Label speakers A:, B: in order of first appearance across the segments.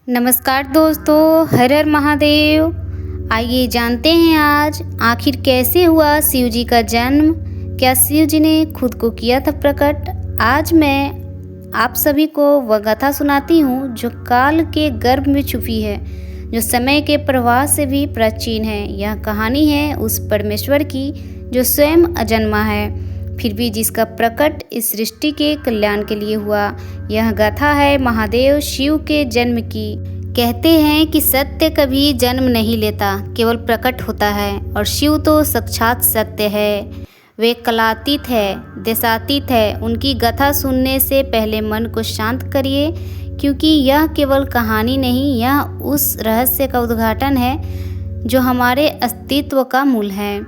A: नमस्कार दोस्तों, हर हर महादेव। आइए जानते हैं आज आखिर कैसे हुआ शिव जी का जन्म। क्या शिव जी ने खुद को किया था प्रकट। आज मैं आप सभी को वह गाथा सुनाती हूँ जो काल के गर्भ में छुपी है, जो समय के प्रवाह से भी प्राचीन है। यह कहानी है उस परमेश्वर की जो स्वयं अजन्मा है, फिर भी जिसका प्रकट इस सृष्टि के कल्याण के लिए हुआ। यह गाथा है महादेव शिव के जन्म की। कहते हैं कि सत्य कभी जन्म नहीं लेता, केवल प्रकट होता है, और शिव तो साक्षात सत्य है। वे कलातीत है, देशातीत है। उनकी गाथा सुनने से पहले मन को शांत करिए, क्योंकि यह केवल कहानी नहीं, यह उस रहस्य का उद्घाटन है जो हमारे अस्तित्व का मूल है।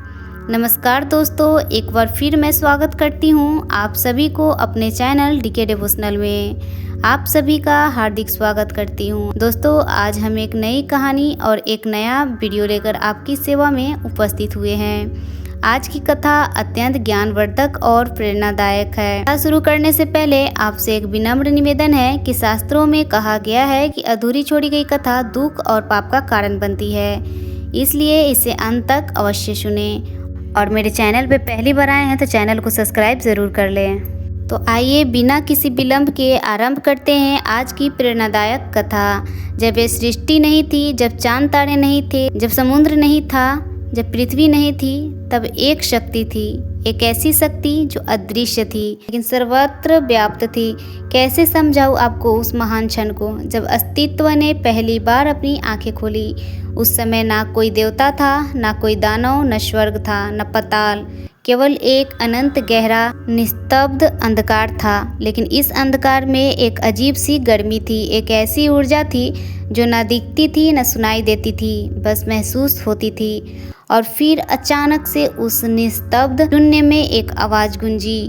A: नमस्कार दोस्तों, एक बार फिर मैं स्वागत करती हूँ आप सभी को अपने चैनल डीके डिवोशनल में। आप सभी का हार्दिक स्वागत करती हूँ। दोस्तों, आज हम एक नई कहानी और एक नया वीडियो लेकर आपकी सेवा में उपस्थित हुए हैं। आज की कथा अत्यंत ज्ञानवर्धक और प्रेरणादायक है। कथा शुरू करने से पहले आपसे एक विनम्र निवेदन है कि शास्त्रों में कहा गया है कि अधूरी छोड़ी गई कथा दुख और पाप का कारण बनती है, इसलिए इसे अंत तक अवश्य सुने। और मेरे चैनल पे पहली बार आए हैं तो चैनल को सब्सक्राइब ज़रूर कर लें। तो आइए बिना किसी विलंब के आरंभ करते हैं आज की प्रेरणादायक कथा। जब ये सृष्टि नहीं थी, जब चांद तारे नहीं थे, जब समुद्र नहीं था, जब पृथ्वी नहीं थी, तब एक शक्ति थी। एक ऐसी शक्ति जो अदृश्य थी लेकिन सर्वत्र व्याप्त थी। कैसे समझाऊँ आपको उस महान क्षण को जब अस्तित्व ने पहली बार अपनी आंखें खोली। उस समय ना कोई देवता था, ना कोई दानव, न स्वर्ग था, न पाताल, केवल एक अनंत गहरा निस्तब्ध अंधकार था। लेकिन इस अंधकार में एक अजीब सी गर्मी थी, एक ऐसी ऊर्जा थी जो न दिखती थी, न सुनाई देती थी, बस महसूस होती थी। और फिर अचानक से उस निस्तब्ध शून्य में एक आवाज़ गूंजी,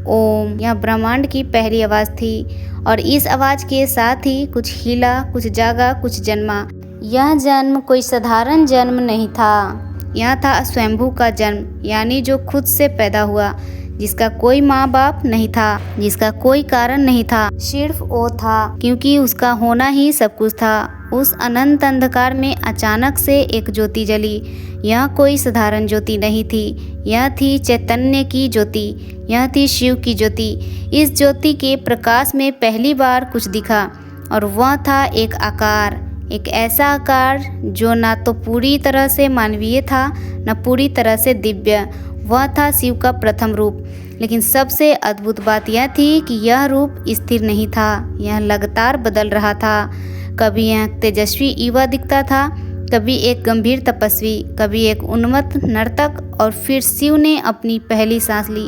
A: ओम। यह ब्रह्मांड की पहली आवाज़ थी, और इस आवाज़ के साथ ही कुछ हिला, कुछ जागा, कुछ जन्मा। यह जन्म कोई साधारण जन्म नहीं था, यह था स्वयंभू का जन्म, यानी जो खुद से पैदा हुआ, जिसका कोई माँ बाप नहीं था, जिसका कोई कारण नहीं था, सिर्फ वो था, क्योंकि उसका होना ही सब कुछ था। उस अनंत अंधकार में अचानक से एक ज्योति जली। यह कोई साधारण ज्योति नहीं थी, यह थी चैतन्य की ज्योति, यह थी शिव की ज्योति। इस ज्योति के प्रकाश में पहली बार कुछ दिखा, और वह था एक आकार, एक ऐसा आकार जो ना तो पूरी तरह से मानवीय था, न पूरी तरह से दिव्य। वह था शिव का प्रथम रूप। लेकिन सबसे अद्भुत बात यह थी कि यह रूप स्थिर नहीं था, यह लगातार बदल रहा था। कभी यह तेजस्वी युवा दिखता था, कभी एक गंभीर तपस्वी, कभी एक उन्मत्त नर्तक, और फिर शिव ने अपनी पहली सांस ली।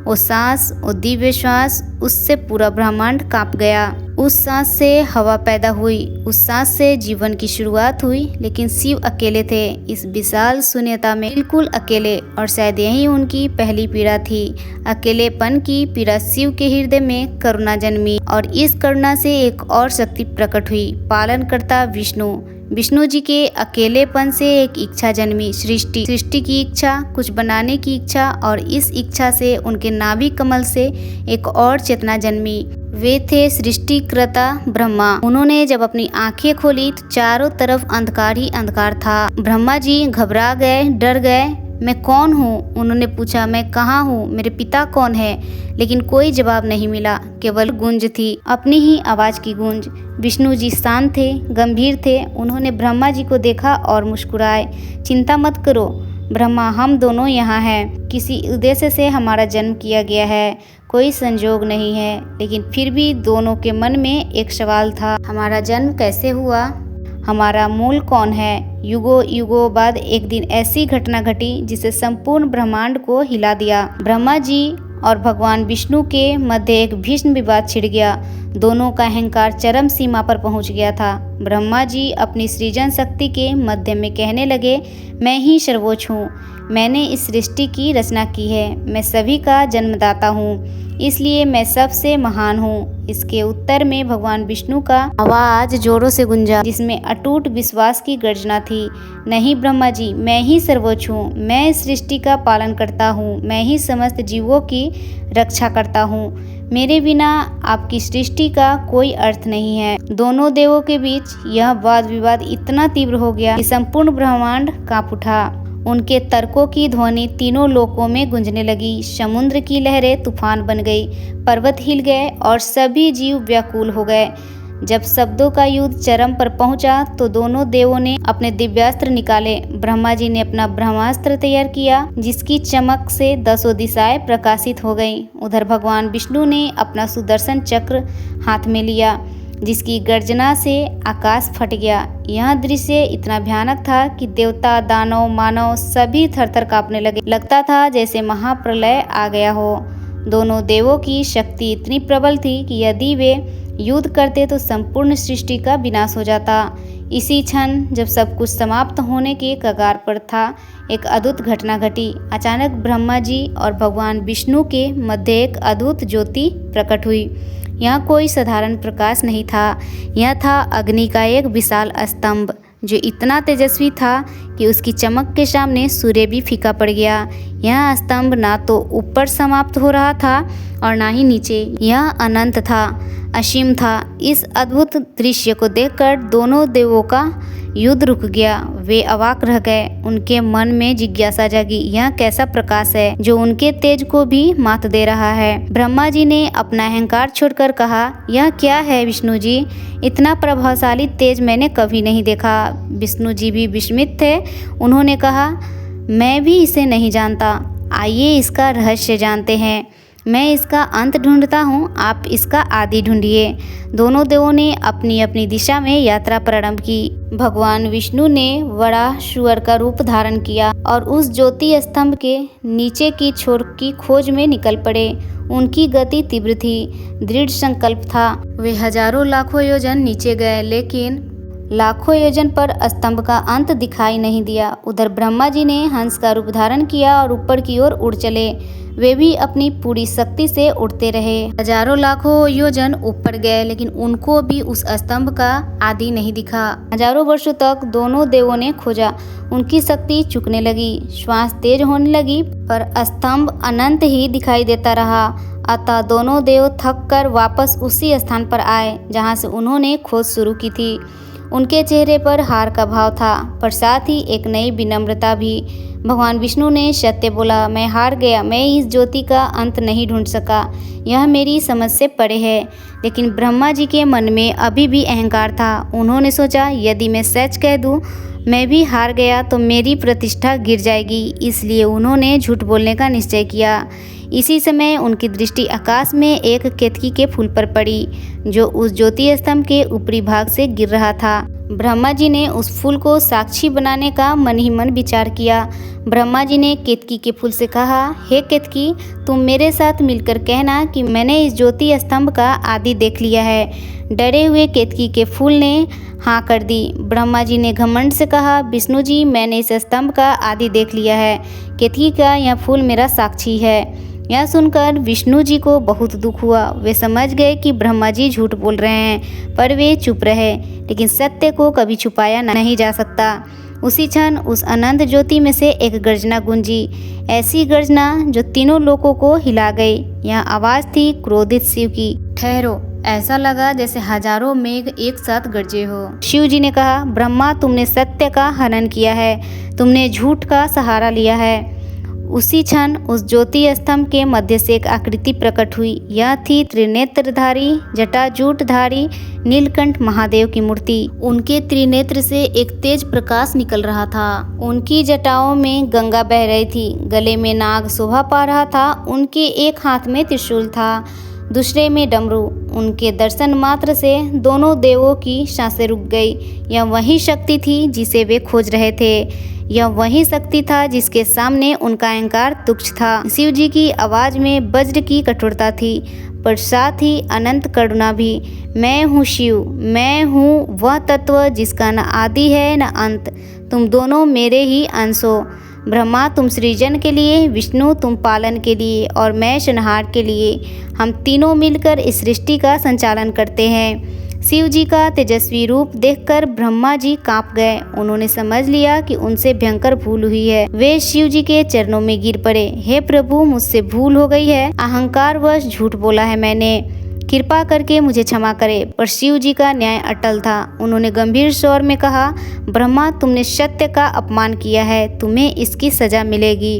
A: वो सांस, वो दिव्य श्वास, उससे पूरा ब्रह्मांड कांप गया। उस सांस से हवा पैदा हुई, उस सांस से जीवन की शुरुआत हुई। लेकिन शिव अकेले थे इस विशाल शून्यता में, बिल्कुल अकेले, और शायद यही उनकी पहली पीड़ा थी। अकेलेपन की पीड़ा। शिव के हृदय में करुणा जन्मी, और इस करुणा से एक और शक्ति प्रकट हुई, पालनकर्ता विष्णु। विष्णु जी के अकेलेपन से एक इच्छा जन्मी, सृष्टि की इच्छा, कुछ बनाने की इच्छा, और इस इच्छा से उनके नाभि कमल से एक और चेतना जन्मी। वे थे सृष्टिकर्ता ब्रह्मा। उन्होंने जब अपनी आंखें खोली तो चारों तरफ अंधकार ही अंधकार था। ब्रह्मा जी घबरा गए, डर गए। मैं कौन हूँ? उन्होंने पूछा। मैं कहाँ हूँ? मेरे पिता कौन है? लेकिन कोई जवाब नहीं मिला, केवल गूंज थी, अपनी ही आवाज़ की गूंज। विष्णु जी शांत थे, गंभीर थे। उन्होंने ब्रह्मा जी को देखा और मुस्कुराए। चिंता मत करो ब्रह्मा, हम दोनों यहाँ हैं। किसी उद्देश्य से हमारा जन्म किया गया है, कोई संजोग नहीं है। लेकिन फिर भी दोनों के मन में एक सवाल था, हमारा जन्म कैसे हुआ? हमारा मूल कौन है? युगों युगों बाद एक दिन ऐसी घटना घटी जिसे संपूर्ण ब्रह्मांड को हिला दिया। ब्रह्मा जी और भगवान विष्णु के मध्य एक भीषण विवाद छिड़ गया। दोनों का अहंकार चरम सीमा पर पहुंच गया था। ब्रह्मा जी अपनी सृजन शक्ति के मध्य में कहने लगे, मैं ही सर्वोच्च हूँ, मैंने इस सृष्टि की रचना की है, मैं सभी का जन्मदाता हूँ, इसलिए मैं सबसे महान हूँ। इसके उत्तर में भगवान विष्णु का आवाज जोरों से गूंजा, जिसमें अटूट विश्वास की गर्जना थी। नहीं ब्रह्मा जी, मैं ही सर्वोच्च हूँ, मैं इस सृष्टि का पालन करता हूँ, मैं ही समस्त जीवों की रक्षा करता हूँ, मेरे बिना आपकी सृष्टि का कोई अर्थ नहीं है। दोनों देवों के बीच यह वाद विवाद इतना तीव्र हो गया कि संपूर्ण ब्रह्मांड कांप उठा। उनके तर्कों की ध्वनि तीनों लोकों में गूंजने लगी। समुद्र की लहरें तूफान बन गई, पर्वत हिल गए और सभी जीव व्याकुल हो गए। जब शब्दों का युद्ध चरम पर पहुंचा तो दोनों देवों ने अपने दिव्यास्त्र निकाले। ब्रह्मा जी ने अपना ब्रह्मास्त्र तैयार किया, जिसकी चमक से 10 दिशाएं प्रकाशित हो गईं। उधर भगवान विष्णु ने अपना सुदर्शन चक्र हाथ में लिया, जिसकी गर्जना से आकाश फट गया। यह दृश्य इतना भयानक था कि देवता, दानव, मानव सभी थरथर कांपने लगे। लगता था जैसे महाप्रलय आ गया हो। दोनों देवों की शक्ति इतनी प्रबल थी कि यदि वे युद्ध करते तो संपूर्ण सृष्टि का विनाश हो जाता। इसी क्षण जब सब कुछ समाप्त होने के कगार पर था, एक अद्भुत घटना घटी। अचानक ब्रह्मा जी और भगवान विष्णु के मध्य एक अद्भुत ज्योति प्रकट हुई। यह कोई साधारण प्रकाश नहीं था, यह था अग्नि का एक विशाल स्तंभ, जो इतना तेजस्वी था कि उसकी चमक के सामने सूर्य भी फीका पड़ गया। यह स्तंभ ना तो ऊपर समाप्त हो रहा था और ना ही नीचे, यह अनंत था, असीम था। इस अद्भुत दृश्य को देखकर दोनों देवों का युद्ध रुक गया। वे अवाक रह गए। उनके मन में जिज्ञासा जागी, यह कैसा प्रकाश है जो उनके तेज को भी मात दे रहा है। ब्रह्मा जी ने अपना अहंकार छोड़कर कहा, यह क्या है विष्णु जी? इतना प्रभावशाली तेज मैंने कभी नहीं देखा। विष्णु जी भी विस्मित थे। उन्होंने कहा, मैं भी इसे नहीं जानता। आइए इसका रहस्य जानते हैं। मैं इसका अंत ढूंढता हूँ, आप इसका आदि ढूंढिए। दोनों देवों ने अपनी अपनी दिशा में यात्रा प्रारंभ की। भगवान विष्णु ने बड़ा सुअर का रूप धारण किया और उस ज्योति स्तंभ के नीचे की छोर की खोज में निकल पड़े। उनकी गति तीव्र थी, दृढ़ संकल्प था। वे हजारों लाखों योजन नीचे गए, लेकिन लाखों योजन पर स्तंभ का अंत दिखाई नहीं दिया। उधर ब्रह्मा जी ने हंस का रूप धारण किया और ऊपर की ओर उड़ चले। वे भी अपनी पूरी शक्ति से उड़ते रहे। हजारों लाखों योजन ऊपर गए, लेकिन उनको भी उस स्तंभ का आदि नहीं दिखा। हजारों वर्षों तक दोनों देवों ने खोजा। उनकी शक्ति चुकने लगी, श्वास तेज होने लगी, पर स्तंभ अनंत ही दिखाई देता रहा। अतः दोनों देव थक कर वापस उसी स्थान पर आए जहाँ से उन्होंने खोज शुरू की थी। उनके चेहरे पर हार का भाव था, पर साथ ही एक नई विनम्रता भी। भगवान विष्णु ने सत्य बोला, मैं हार गया। मैं इस ज्योति का अंत नहीं ढूंढ सका, यह मेरी समझ से परे है। लेकिन ब्रह्मा जी के मन में अभी भी अहंकार था। उन्होंने सोचा, यदि मैं सच कह दूं मैं भी हार गया तो मेरी प्रतिष्ठा गिर जाएगी। इसलिए उन्होंने झूठ बोलने का निश्चय किया। इसी समय उनकी दृष्टि आकाश में एक केतकी के फूल पर पड़ी, जो उस ज्योति स्तंभ के ऊपरी भाग से गिर रहा था। ब्रह्मा जी ने उस फूल को साक्षी बनाने का मन ही मन विचार किया। ब्रह्मा जी ने केतकी के फूल से कहा, हे केतकी, तुम मेरे साथ मिलकर कहना कि मैंने इस ज्योति स्तंभ का आदि देख लिया है। डरे हुए केतकी के फूल ने हाँ कर दी। ब्रह्मा जी ने घमंड से कहा, विष्णु जी, मैंने इस स्तंभ का आदि देख लिया है। केतकी का यह फूल मेरा साक्षी है। यह सुनकर विष्णु जी को बहुत दुख हुआ। वे समझ गए कि ब्रह्मा जी झूठ बोल रहे हैं, पर वे चुप रहे। लेकिन सत्य को कभी छुपाया नहीं जा सकता। उसी क्षण उस अनंत ज्योति में से एक गर्जना गूंजी, ऐसी गर्जना जो तीनों लोगों को हिला गई। यह आवाज़ थी क्रोधित शिव की। ठहरो, ऐसा लगा जैसे हजारों मेघ एक साथ गरजे हो। शिव जी ने कहा, ब्रह्मा, तुमने सत्य का हनन किया है, तुमने झूठ का सहारा लिया है। उसी क्षण उस ज्योति स्तंभ के मध्य से एक आकृति प्रकट हुई। यह थी त्रिनेत्रधारी, जटाजूटधारी नीलकंठ महादेव की मूर्ति। उनके त्रिनेत्र से एक तेज प्रकाश निकल रहा था। उनकी जटाओं में गंगा बह रही थी, गले में नाग शोभा पा रहा था। उनके एक हाथ में त्रिशूल था, दूसरे में डमरू। उनके दर्शन मात्र से दोनों देवों की सांसें रुक गई। यह वही शक्ति थी जिसे वे खोज रहे थे। यह वही शक्ति था जिसके सामने उनका अहंकार तुच्छ था। शिव जी की आवाज़ में वज्र की कठोरता थी, पर साथ ही अनंत करुणा भी। मैं हूँ शिव, मैं हूँ वह तत्व जिसका न आदि है न अंत। तुम दोनों मेरे ही अंश हो। ब्रह्मा, तुम सृजन के लिए, विष्णु तुम पालन के लिए, और मैं संहार के लिए। हम तीनों मिलकर इस सृष्टि का संचालन करते हैं। शिव जी का तेजस्वी रूप देखकर ब्रह्मा जी कांप गए। उन्होंने समझ लिया कि उनसे भयंकर भूल हुई है। वे शिव जी के चरणों में गिर पड़े। हे प्रभु, मुझसे भूल हो गई है, अहंकारवश झूठ बोला है मैंने, कृपा करके मुझे क्षमा करे। पर शिव जी का न्याय अटल था। उन्होंने गंभीर स्वर में कहा, ब्रह्मा, तुमने सत्य का अपमान किया है, तुम्हें इसकी सजा मिलेगी।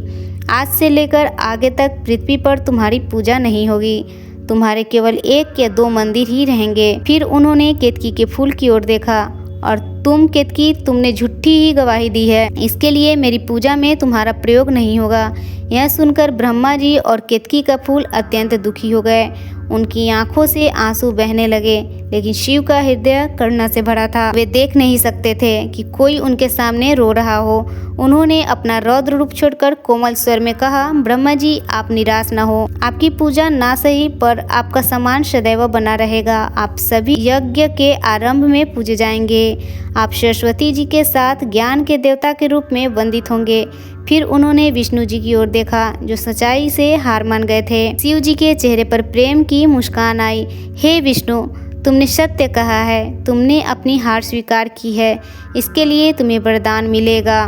A: आज से लेकर आगे तक पृथ्वी पर तुम्हारी पूजा नहीं होगी। तुम्हारे केवल 1 या 2 मंदिर ही रहेंगे। फिर उन्होंने केतकी के फूल की ओर देखा। और तुम केतकी, तुमने झूठी ही गवाही दी है, इसके लिए मेरी पूजा में तुम्हारा प्रयोग नहीं होगा। यह सुनकर ब्रह्मा जी और केतकी का फूल अत्यंत दुखी हो गए। उनकी आंखों से आंसू बहने लगे, लेकिन शिव का हृदय करुणा से भरा था। वे देख नहीं सकते थे कि कोई उनके सामने रो रहा हो। उन्होंने अपना रौद्र रूप छोड़कर कोमल स्वर में कहा, ब्रह्मा जी, आप निराश न हो। आपकी पूजा ना सही, पर आपका सम्मान सदैव बना रहेगा। आप सभी यज्ञ के आरंभ में पूजे जाएंगे। आप सरस्वती जी के साथ ज्ञान के देवता के रूप में वंदित होंगे। फिर उन्होंने विष्णु जी की ओर देखा, जो सच्चाई से हार मान गए थे। शिव जी के चेहरे पर प्रेम की मुस्कान आई। हे विष्णु, तुमने सत्य कहा है, तुमने अपनी हार स्वीकार की है, इसके लिए तुम्हें वरदान मिलेगा।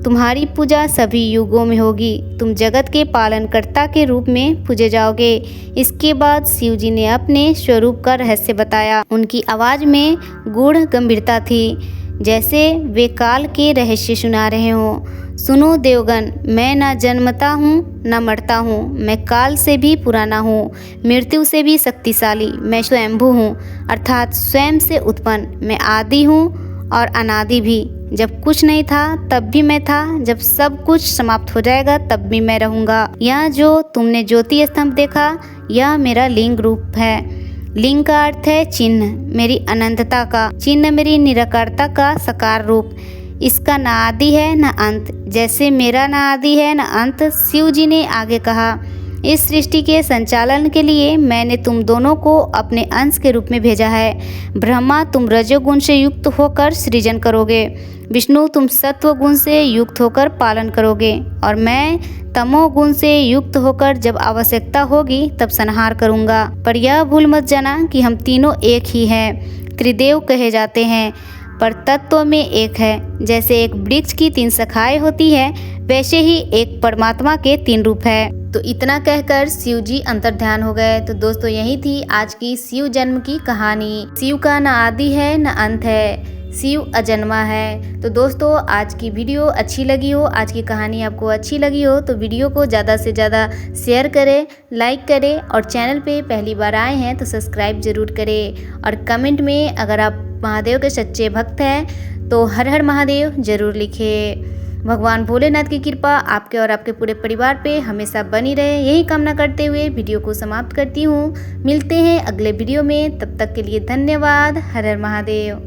A: तुम्हारी पूजा सभी युगों में होगी। तुम जगत के पालनकर्ता के रूप में पूजे जाओगे। इसके बाद शिव जी ने अपने स्वरूप का रहस्य बताया। उनकी आवाज़ में गूढ़ गंभीरता थी, जैसे वे काल के रहस्य सुना रहे हों। सुनो देवगण, मैं न जन्मता हूँ न मरता हूँ, मैं काल से भी पुराना हूँ, मृत्यु से भी शक्तिशाली। मैं स्वयंभू हूँ, अर्थात स्वयं से उत्पन्न। मैं आदि हूँ और अनादि भी। जब कुछ नहीं था तब भी मैं था, जब सब कुछ समाप्त हो जाएगा तब भी मैं रहूँगा। यह जो तुमने ज्योति स्तंभ देखा, यह मेरा लिंग रूप है। लिंग का अर्थ है चिन्ह, मेरी अनंतता का। चिन्ह मेरी निराकारता का साकार रूप। इसका न आदि है न अंत, जैसे मेरा न आदि है न अंत। शिव जी ने आगे कहा, इस सृष्टि के संचालन के लिए मैंने तुम दोनों को अपने अंश के रूप में भेजा है। ब्रह्मा, तुम रजोगुण से युक्त होकर सृजन करोगे। विष्णु, तुम सत्व गुण से युक्त होकर पालन करोगे। और मैं तमोगुण से युक्त होकर जब आवश्यकता होगी तब संहार करूँगा। पर यह भूल मत जाना कि हम तीनों एक ही हैं। त्रिदेव कहे जाते हैं, पर तत्व में एक है। जैसे एक वृक्ष की 3 शाखाएं होती है, वैसे ही एक परमात्मा के 3 रूप है। तो इतना कहकर शिव जी अंतर्ध्यान हो गए। तो दोस्तों, यही थी आज की शिव जन्म की कहानी। शिव का न आदि है न अंत है, शिव अजन्मा है। तो दोस्तों, आज की वीडियो अच्छी लगी हो, आज की कहानी आपको अच्छी लगी हो, तो वीडियो को ज़्यादा से ज़्यादा शेयर करें, लाइक करें, और चैनल पे पहली बार आए हैं तो सब्सक्राइब जरूर करें। और कमेंट में अगर आप महादेव के सच्चे भक्त हैं तो हर हर महादेव जरूर लिखें। भगवान भोलेनाथ की कृपा आपके और आपके पूरे परिवार पे हमेशा बनी रहे, यही कामना करते हुए वीडियो को समाप्त करती हूँ। मिलते हैं अगले वीडियो में, तब तक के लिए धन्यवाद। हर हर महादेव।